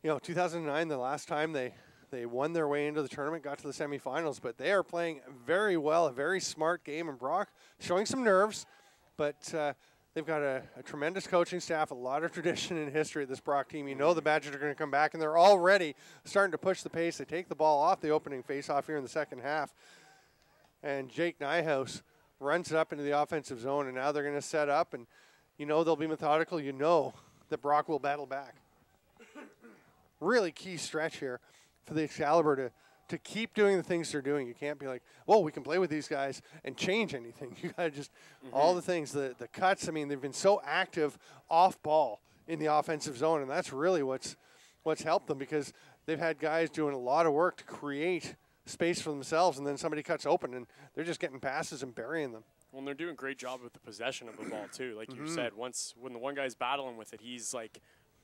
you know, 2009, the last time they won their way into the tournament, got to the semifinals, but they are playing very well, a very smart game, and Brock showing some nerves, but they've got a tremendous coaching staff, a lot of tradition and history at this Brock team. You know the Badgers are going to come back, and they're already starting to push the pace. They take the ball off the opening faceoff here in the second half, and Jake Nyhouse runs it up into the offensive zone, and now they're going to set up, and you know they'll be methodical. You know that Brock will battle back. Really key stretch here for the Excalibur to keep doing the things they're doing. You can't be like, whoa, we can play with these guys and change anything. You got to just, all the things, the cuts. I mean, they've been so active off ball in the offensive zone, and that's really what's helped them, because they've had guys doing a lot of work to create space for themselves, and then somebody cuts open, and they're just getting passes and burying them. Well, and they're doing a great job with the possession of the ball, too. Like you said, when the one guy's battling with it, he's like,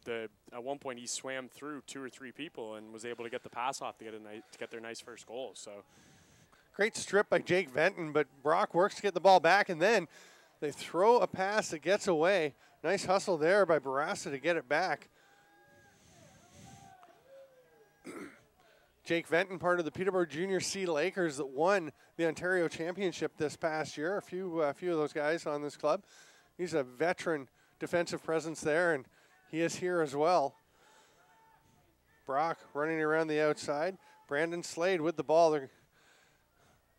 at one point he swam through 2 or 3 people and was able to get the pass off to get their nice first goal. So great strip by Jake Venton, but Brock works to get the ball back, and then they throw a pass that gets away. Nice hustle there by Barassa to get it back. Jake Venton, part of the Peterborough Junior C Lakers that won the Ontario Championship this past year. A few of those guys on this club. He's a veteran defensive presence there, and he is here as well. Brock running around the outside. Brandon Slade with the ball.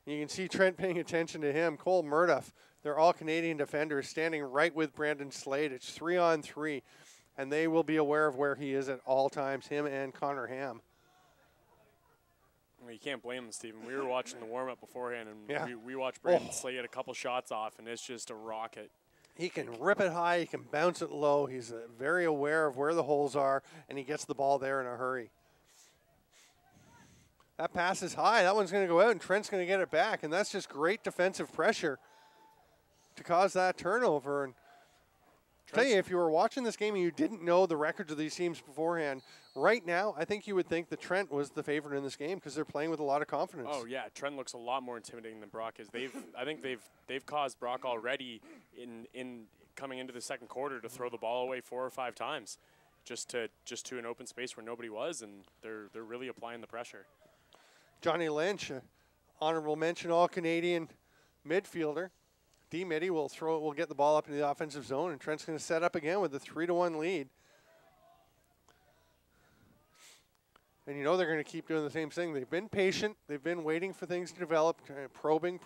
You can see Trent paying attention to him. Cole Murduff, they're all Canadian defenders, standing right with Brandon Slade. It's 3-on-3, and they will be aware of where he is at all times, him and Connor Ham. Well, you can't blame them, Stephen. We were watching the warm-up beforehand, and we watched Brandon Slade get a couple shots off, and it's just a rocket. He can rip it high, he can bounce it low. He's very aware of where the holes are, and he gets the ball there in a hurry. That pass is high. That one's going to go out, and Trent's going to get it back, and that's just great defensive pressure to cause that turnover. And tell you, if you were watching this game and you didn't know the records of these teams beforehand, right now, I think you would think that Trent was the favorite in this game because they're playing with a lot of confidence. Oh yeah, Trent looks a lot more intimidating than Brock is. I think they've caused Brock already in coming into the second quarter to throw the ball away 4 or 5 times, just to an open space where nobody was, and they're really applying the pressure. Johnny Lynch, honorable mention All-Canadian midfielder. D-Mitty will get the ball up into the offensive zone, and Trent's going to set up again with a 3-1 lead. And you know they're going to keep doing the same thing. They've been patient. They've been waiting for things to develop, probing,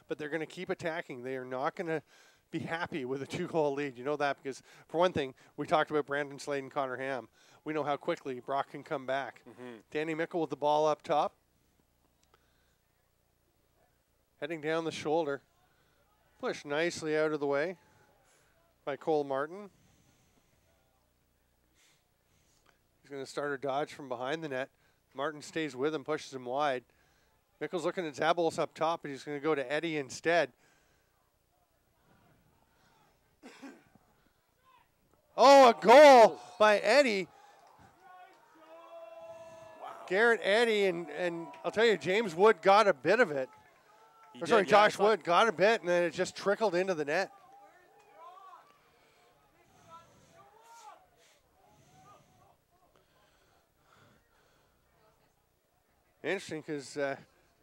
but they're going to keep attacking. They are not going to be happy with a 2-goal lead. You know that because, for one thing, we talked about Brandon Slade and Connor Ham. We know how quickly Brock can come back. Danny Mickle with the ball up top. Heading down the shoulder. Pushed nicely out of the way by Cole Martin. He's going to start a dodge from behind the net. Martin stays with him, pushes him wide. Mickle's looking at Zabolos up top, but he's going to go to Eddie instead. Oh, a goal by Eddie. Wow. Garrett Eddie, and I'll tell you, James Wood got a bit of it. Josh Wood got a bit, and then it just trickled into the net. Interesting, because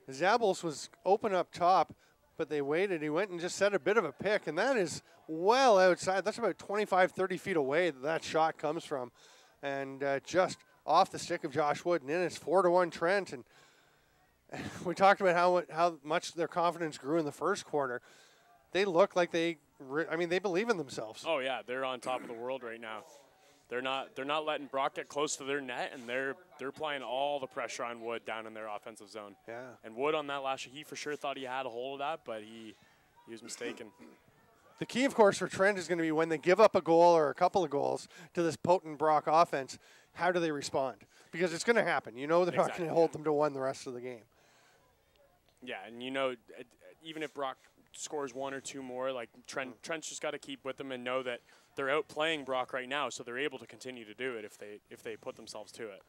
Zabolos was open up top, but they waited. He went and just set a bit of a pick, and that is well outside. That's about 25, 30 feet away that shot comes from, and just off the stick of Josh Wood. And then it's 4-1 Trent, and we talked about how much their confidence grew in the first quarter. They look like they believe in themselves. Oh yeah, they're on top of the world right now. They're not letting Brock get close to their net, and they're applying all the pressure on Wood down in their offensive zone. Yeah. And Wood on that last shot, he for sure thought he had a hold of that, but he was mistaken. The key, of course, for Trent is going to be when they give up a goal or a couple of goals to this potent Brock offense, how do they respond? Because it's going to happen. You know they're not going to hold them to 1 the rest of the game. Yeah, and you know, even if Brock scores 1 or 2 more, like Trent's just got to keep with them and know that they're outplaying Brock right now, so they're able to continue to do it if they put themselves to it.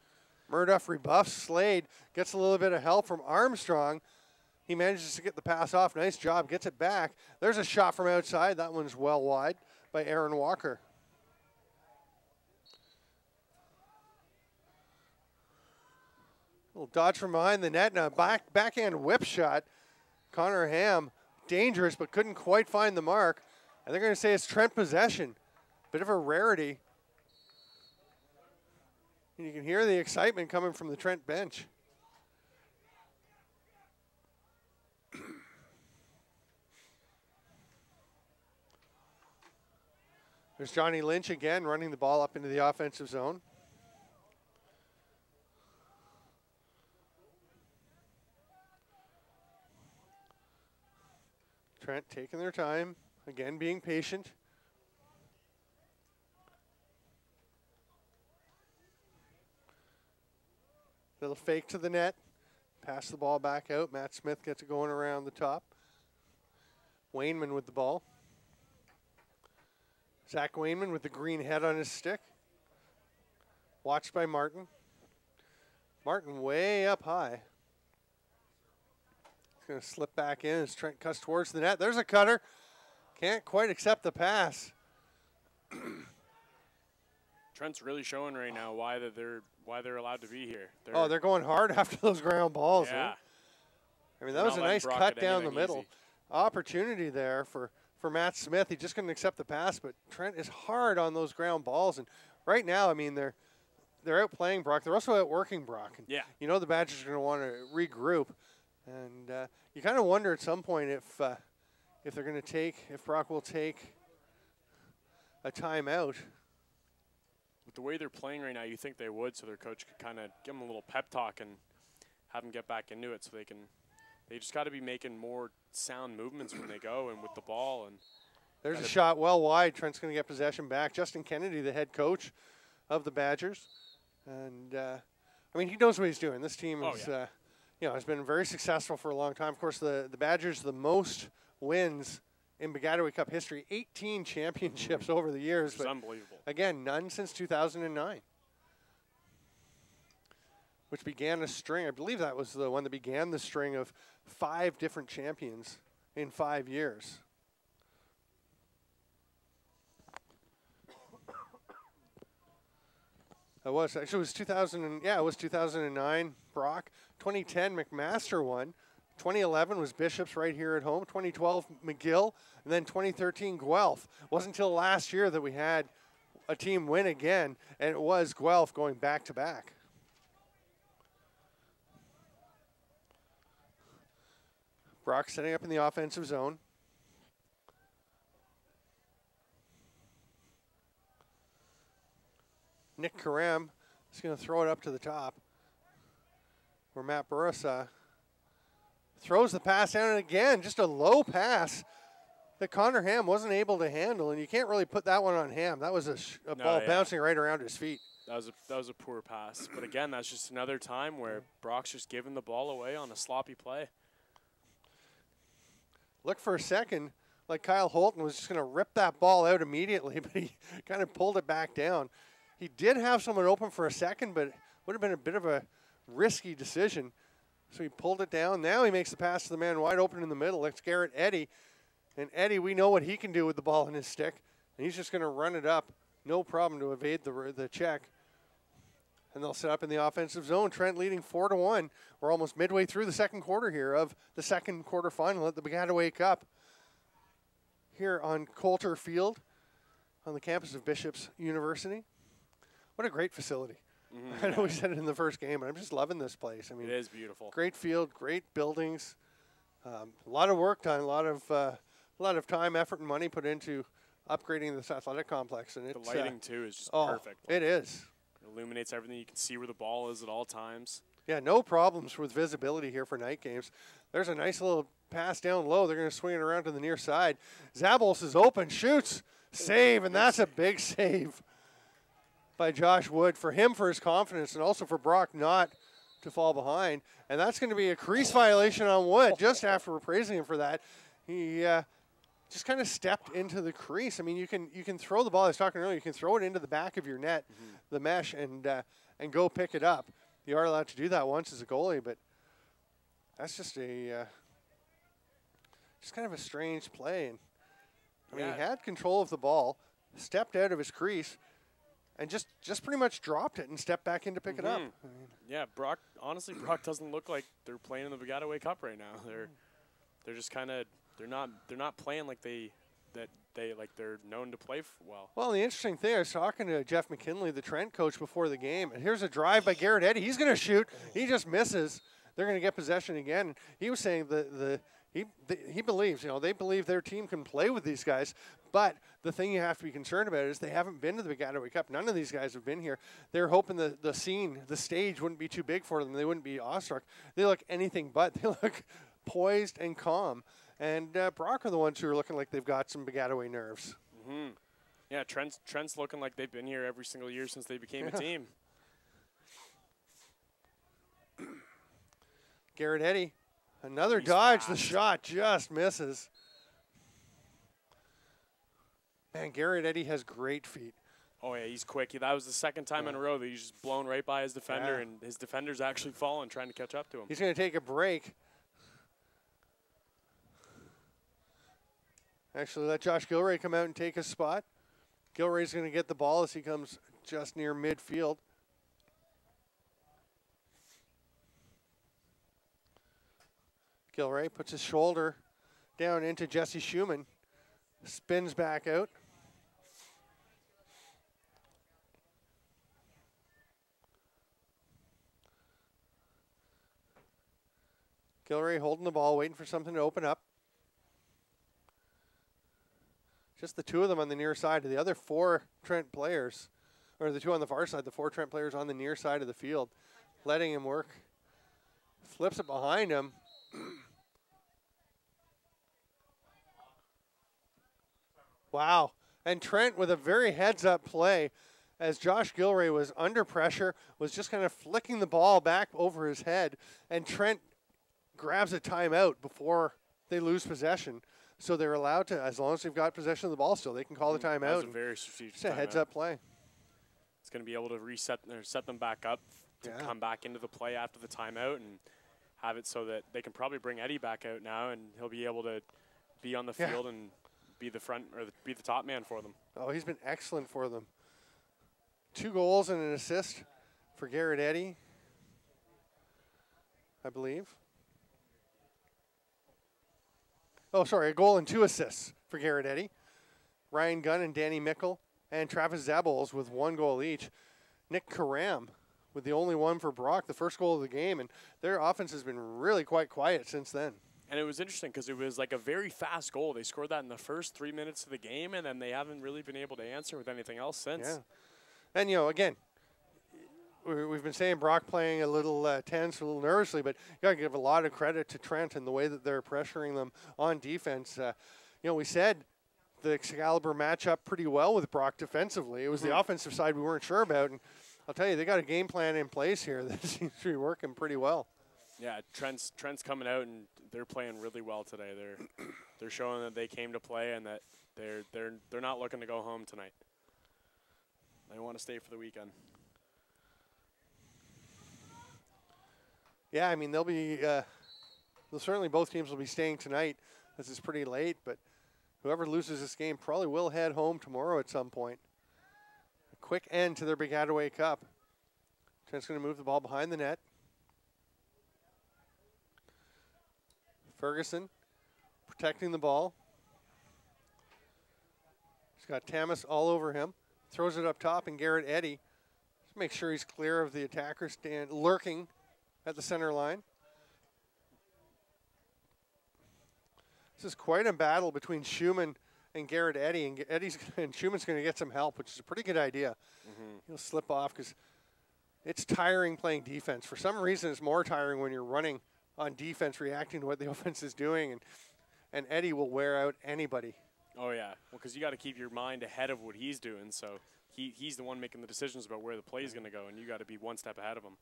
Murduff rebuffs Slade, gets a little bit of help from Armstrong. He manages to get the pass off. Nice job, gets it back. There's a shot from outside. That one's well wide by Aaron Walker. Little dodge from behind the net and a backhand whip shot. Connor Ham, dangerous, but couldn't quite find the mark. And they're going to say it's Trent possession. Bit of a rarity. And you can hear the excitement coming from the Trent bench. There's Johnny Lynch again running the ball up into the offensive zone. Trent taking their time, again being patient. Little fake to the net, pass the ball back out. Matt Smith gets it going around the top. Wainman with the ball. Zach Wainman with the green head on his stick. Watched by Martin. Martin way up high. He's going to slip back in as Trent cuts towards the net. There's a cutter. Can't quite accept the pass. Trent's really showing right now why they're allowed to be here. They're going hard after those ground balls. Yeah. Eh? I mean, that was a nice cut down the middle. Easy. Opportunity there for Matt Smith. He just couldn't accept the pass, but Trent is hard on those ground balls. And right now, I mean, they're outplaying Brock. They're also outworking Brock. And yeah. You know the Badgers are going to want to regroup. And you kind of wonder at some point if they're going to if Brock will take a timeout. With the way they're playing right now, you think they would, so their coach could kind of give them a little pep talk and have them get back into it so they just got to be making more sound movements when they go and with the ball. And there's a shot well wide. Trent's going to get possession back. Justin Kennedy, the head coach of the Badgers. And, I mean, he knows what he's doing. This team is, has been very successful for a long time. Of course, the Badgers, the most wins in Baggataway Cup history, 18 championships over the years. It's unbelievable. Again, none since 2009, which began a string. I believe that was the one that began the string of 5 different champions in 5 years. It was 2000. It was 2009. Brock. 2010, McMaster won. 2011 was Bishops right here at home. 2012, McGill. And then 2013, Guelph. It wasn't until last year that we had a team win again, and it was Guelph going back to back. Brock setting up in the offensive zone. Nick Karam is going to throw it up to the top, where Matt Burris throws the pass down, and again, just a low pass that Connor Ham wasn't able to handle, and you can't really put that one on Ham. That was a ball bouncing right around his feet. That was a poor pass. But again, that's just another time where Brock's just giving the ball away on a sloppy play. Look for a second like Kyle Holton was just going to rip that ball out immediately, but he kind of pulled it back down. He did have someone open for a second, but it would have been a bit of a risky decision. So he pulled it down. Now he makes the pass to the man wide open in the middle. It's Garrett Eddy. And Eddy, we know what he can do with the ball in his stick. And he's just going to run it up. No problem to evade the check. And they'll set up in the offensive zone. Trent leading 4-1. We're almost midway through the second quarter here of the second quarterfinal at the Baggataway Cup. Here on Coulter Field on the campus of Bishops University. What a great facility. I know we said it in the first game, but I'm just loving this place. I mean, it is beautiful. Great field, great buildings. A lot of work done, a lot of time, effort, and money put into upgrading this athletic complex. And the lighting, too, is just perfect. It is. It illuminates everything. You can see where the ball is at all times. Yeah, no problems with visibility here for night games. There's a nice little pass down low. They're going to swing it around to the near side. Zabos is open, shoots, save, and that's a big save by Josh Wood. For him, for his confidence, and also for Brock not to fall behind. And that's going to be a crease violation on Wood just after we're praising him for that. He just kind of stepped into the crease. I mean, you can throw the ball. I was talking earlier. You can throw it into the back of your net, the mesh, and go pick it up. You are allowed to do that once as a goalie, but that's just kind of a strange play. And I mean, he had control of the ball, stepped out of his crease, Mm-hmm. and just pretty much dropped it and stepped back in to pick it up. Yeah, Brock. Honestly, Brock doesn't look like they're playing in the Baggataway Cup right now. They're just kind of they're not playing like they're known to play well. Well, the interesting thing, I was talking to Jeff McKinley, the Trent coach, before the game, and here's a drive by Garrett Eddy. He's going to shoot. He just misses. They're going to get possession again. He was saying he believes, they believe their team can play with these guys. But the thing you have to be concerned about is they haven't been to the Baggataway Cup. None of these guys have been here. They're hoping the stage wouldn't be too big for them. They wouldn't be awestruck. They look anything but. They look poised and calm. And Brock are the ones who are looking like they've got some Baggataway nerves. Mm-hmm. Yeah, Trent's looking like they've been here every single year since they became a team. Garrett Eddy, another He's dodge. fast. The shot just misses. Man, Garrett Eddy has great feet. Oh, yeah, he's quick. That was the second time in a row that he's just blown right by his defender, and his defender's actually fallen trying to catch up to him. He's going to take a break. Actually, let Josh Gilray come out and take his spot. Gilray's going to get the ball as he comes just near midfield. Gilray puts his shoulder down into Jesse Schumann. Spins back out. Gilray holding the ball, waiting for something to open up. Just the two of them on the near side. The other four Trent players, or the two on the far side, the four Trent players on the near side of the field, letting him work. Flips it behind him. Wow. And Trent with a very heads-up play as Josh Gilray was under pressure, was just kind of flicking the ball back over his head, and Trent grabs a timeout before they lose possession. So they're allowed to, as long as they've got possession of the ball still, they can call the timeout. That was a very strategic It's a heads-up play. It's going to be able to reset or set them back up to come back into the play after the timeout and have it so that they can probably bring Eddy back out now, and he'll be able to be on the field and be the front or be the top man for them. Oh, he's been excellent for them. 2 goals and an assist for Garrett Eddy, I believe. Oh, sorry, a goal and 2 assists for Garrett Eddy. Ryan Gunn and Danny Mickle and Travis Zabols with 1 goal each. Nick Karam with the only one for Brock, the first goal of the game, and their offense has been really quite quiet since then. And it was interesting because it was like a very fast goal. They scored that in the first 3 minutes of the game, and then they haven't really been able to answer with anything else since. Yeah. And, again, we've been saying Brock playing a little tense, a little nervously, but you got to give a lot of credit to Trent and the way that they're pressuring them on defense. We said the Excalibur match up pretty well with Brock defensively. It was the offensive side we weren't sure about, and I'll tell you, they got a game plan in place here that seems to be working pretty well. Yeah, Trent's coming out and they're playing really well today. They're showing that they came to play and that they're not looking to go home tonight. They want to stay for the weekend. Yeah, I mean they'll certainly both teams will be staying tonight. This is pretty late, but whoever loses this game probably will head home tomorrow at some point. A quick end to their Baggataway Cup. Trent's going to move the ball behind the net. Ferguson protecting the ball. He's got Tamas all over him. Throws it up top, and Garrett Eddy just make sure he's clear of the attacker lurking at the center line. This is quite a battle between Schumann and Garrett Eddy, and Schumann's going to get some help, which is a pretty good idea. He'll slip off because it's tiring playing defense. For some reason, it's more tiring when you're running on defense, reacting to what the offense is doing, and Eddy will wear out anybody. Oh, yeah. Well, because you got to keep your mind ahead of what he's doing, so he's the one making the decisions about where the play is going to go, and you got to be one step ahead of him.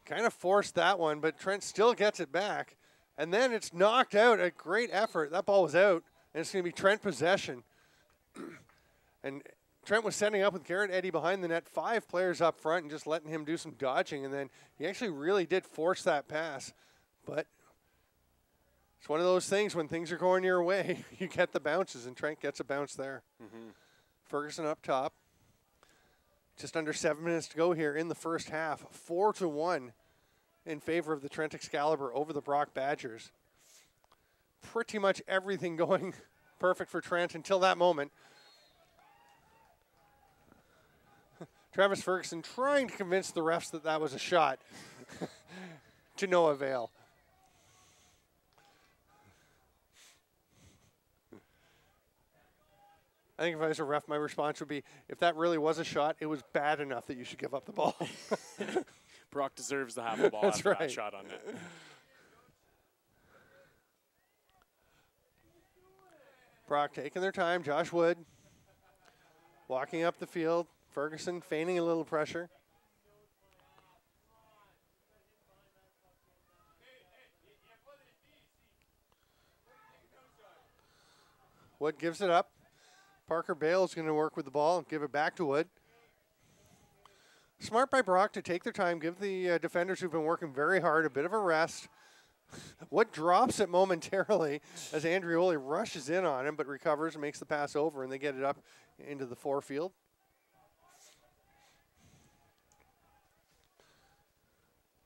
Kind of forced that one, but Trent still gets it back, and then it's knocked out. A great effort. That ball was out, and it's going to be Trent possession. And Trent was setting up with Garrett Eddy behind the net, 5 players up front, and just letting him do some dodging, and then he actually really did force that pass. But it's one of those things when things are going your way, you get the bounces, and Trent gets a bounce there. Ferguson up top. Just under 7 minutes to go here in the first half. 4-1 in favor of the Trent Excalibur over the Brock Badgers. Pretty much everything going perfect for Trent until that moment. Travis Ferguson trying to convince the refs that that was a shot to no avail. I think if I was a ref, my response would be, if that really was a shot, it was bad enough that you should give up the ball. Brock deserves to have the ball That's after right. that shot on net. Brock taking their time. Josh Wood walking up the field. Ferguson feigning a little pressure. Wood gives it up. Parker Bale's going to work with the ball and give it back to Wood. Smart by Brock to take their time, give the defenders who've been working very hard a bit of a rest. Wood drops it momentarily as Andrioli rushes in on him, but recovers and makes the pass over, and they get it up into the forefield.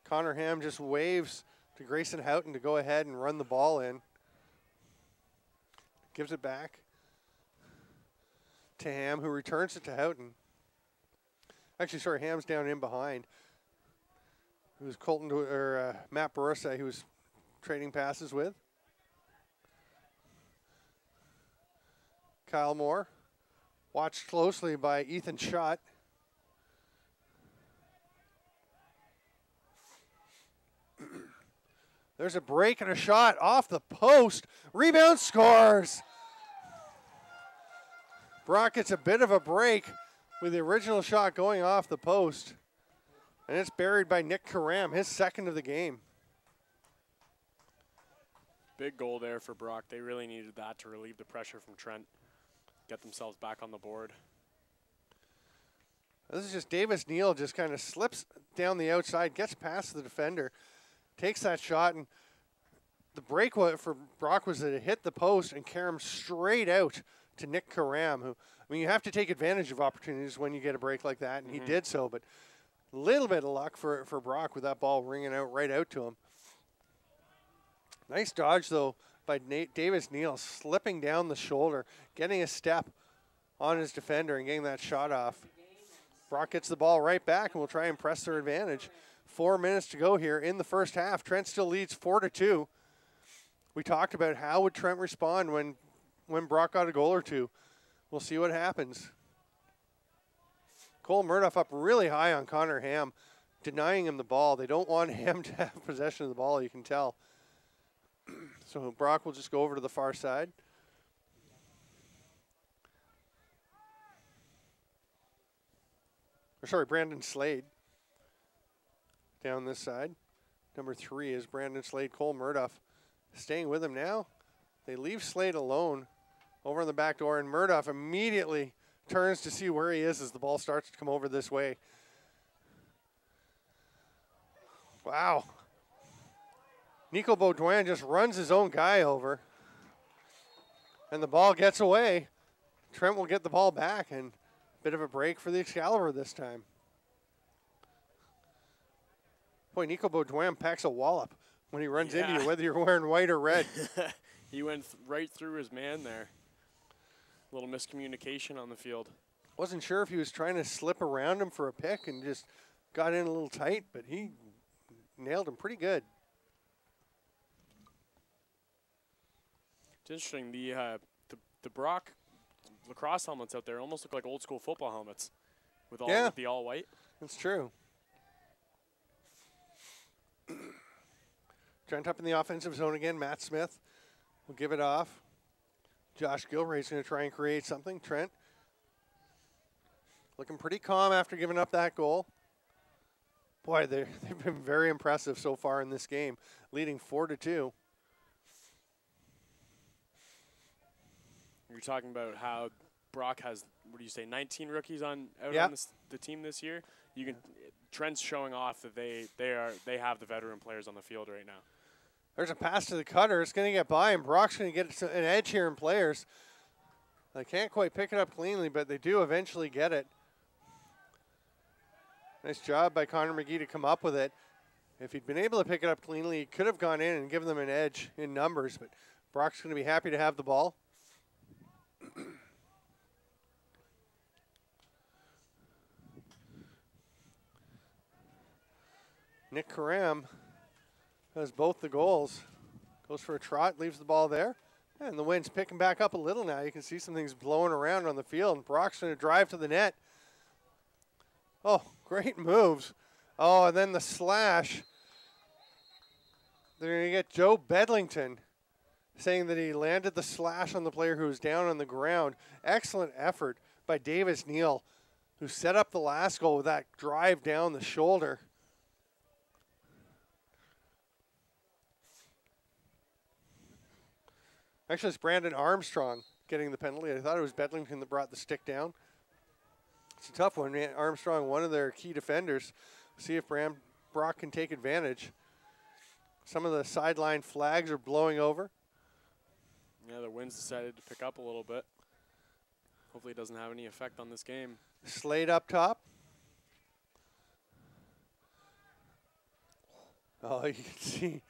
Connor Ham just waves to Grayson Houghton to go ahead and run the ball in. Gives it back to Ham, who returns it to Houghton. Actually, sorry, Ham's down in behind. It was Matt Barossa who was trading passes with. Kyle Moore, watched closely by Ethan Schott. There's a break and a shot off the post. Rebound, scores. Brock gets a bit of a break with the original shot going off the post. And it's buried by Nick Karam, his second of the game. Big goal there for Brock. They really needed that to relieve the pressure from Trent, get themselves back on the board. This is just Davis Neal just kind of slips down the outside, gets past the defender, takes that shot, and the break for Brock was that it hit the post and Karam straight out to Nick Karam, who, I mean, you have to take advantage of opportunities when you get a break like that, and he did so, but a little bit of luck for Brock with that ball ringing out right out to him. Nice dodge, though, by Davis Neal, slipping down the shoulder, getting a step on his defender and getting that shot off. Brock gets the ball right back and will try and press their advantage. 4 minutes to go here in the first half. Trent still leads 4-2. We talked about how would Trent respond when Brock got a goal or two. We'll see what happens. Cole Murdoff up really high on Connor Ham, denying him the ball. They don't want him to have possession of the ball, you can tell. So Brock will just go over to the far side. Brandon Slade down this side. Number 3 is Brandon Slade. Cole Murdoff staying with him now. They leave Slade alone over on the back door, and Murdoff immediately turns to see where he is as the ball starts to come over this way. Wow. Nico Baudouin just runs his own guy over, and the ball gets away. Trent will get the ball back, and a bit of a break for the Excalibur this time. Boy, Nico Baudouin packs a wallop when he runs into you, whether you're wearing white or red. He went right through his man there. A little miscommunication on the field. Wasn't sure if he was trying to slip around him for a pick and just got in a little tight, but he nailed him pretty good. It's interesting. The Brock lacrosse helmets out there almost look like old school football helmets with the all white. That's true. Trent up in the offensive zone again. Matt Smith will give it off. Josh Gilray's going to try and create something. Trent looking pretty calm after giving up that goal. Boy, they've been very impressive so far in this game, leading 4-2. You're talking about how Brock has, 19 rookies out on the team this year. Trent's showing off that they have the veteran players on the field right now. There's a pass to the cutter. It's going to get by, and Brock's going to get an edge here in players. They can't quite pick it up cleanly, but they do eventually get it. Nice job by Connor McGee to come up with it. If he'd been able to pick it up cleanly, he could have gone in and given them an edge in numbers, but Brock's going to be happy to have the ball. Nick Karam has both the goals. Goes for a trot, leaves the ball there. And the wind's picking back up a little now. You can see some things blowing around on the field. And Brock's going to drive to the net. Oh, great moves. Oh, and then the slash. They're going to get Joe Bedlington saying that he landed the slash on the player who was down on the ground. Excellent effort by Davis Neal, who set up the last goal with that drive down the shoulder. Actually, it's Brandon Armstrong getting the penalty. I thought it was Bedlington that brought the stick down. It's a tough one. Armstrong, one of their key defenders. See if Brock can take advantage. Some of the sideline flags are blowing over. Yeah, the wind's decided to pick up a little bit. Hopefully it doesn't have any effect on this game. Slade up top. Oh, you can see.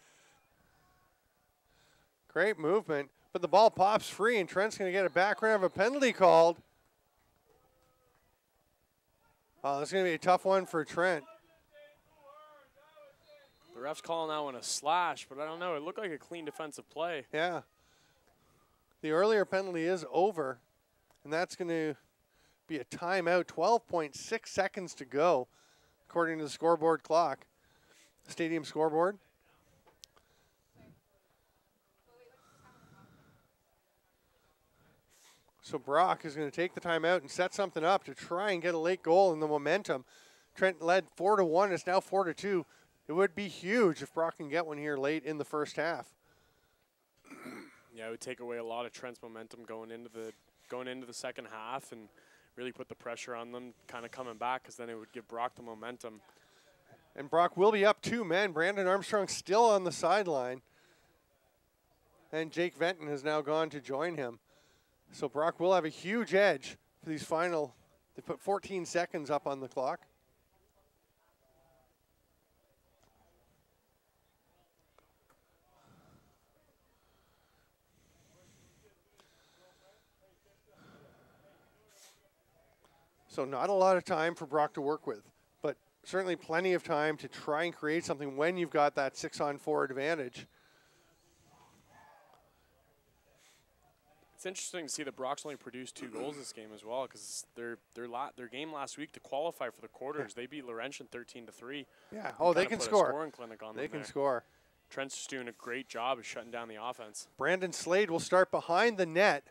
Great movement. But the ball pops free, and Trent's going to get a background of a penalty called. Oh, this is going to be a tough one for Trent. The ref's calling that one a slash, but I don't know. It looked like a clean defensive play. Yeah. The earlier penalty is over, and that's going to be a timeout. 12.6 seconds to go, according to the scoreboard clock. Stadium scoreboard. So Brock is going to take the timeout and set something up to try and get a late goal in the momentum. Trent led 4-1. It's now 4-2. It would be huge if Brock can get one here late in the first half. Yeah, it would take away a lot of Trent's momentum going into the second half and really put the pressure on them kind of coming back, because then it would give Brock the momentum. And Brock will be up 2 men. Brandon Armstrong still on the sideline. And Jake Venton has now gone to join him. So Brock will have a huge edge for these final. They put 14 seconds up on the clock. So not a lot of time for Brock to work with, but certainly plenty of time to try and create something when you've got that 6-on-4 advantage. It's interesting to see that Brock's only produced 2 goals this game as well, because their game last week to qualify for the quarters, they beat Laurentian 13-3. Yeah. Oh, they can score. Scoring clinic on they them can there. score. Trent's just doing a great job of shutting down the offense. Brandon Slade will start behind the net.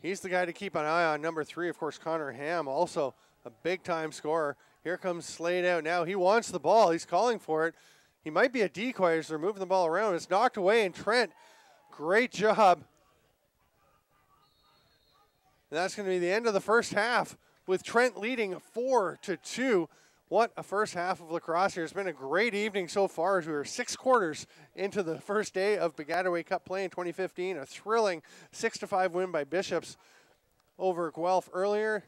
He's the guy to keep an eye on. Number 3, of course, Connor Ham, also a big-time scorer. Here comes Slade out now. He wants the ball. He's calling for it. He might be a decoy as they're moving the ball around. It's knocked away, and Trent, great job. And that's going to be the end of the first half with Trent leading 4-2. What a first half of lacrosse here. It's been a great evening so far as we were 6 quarters into the first day of Baggataway Cup play in 2015. A thrilling 6-5 win by Bishops over Guelph earlier.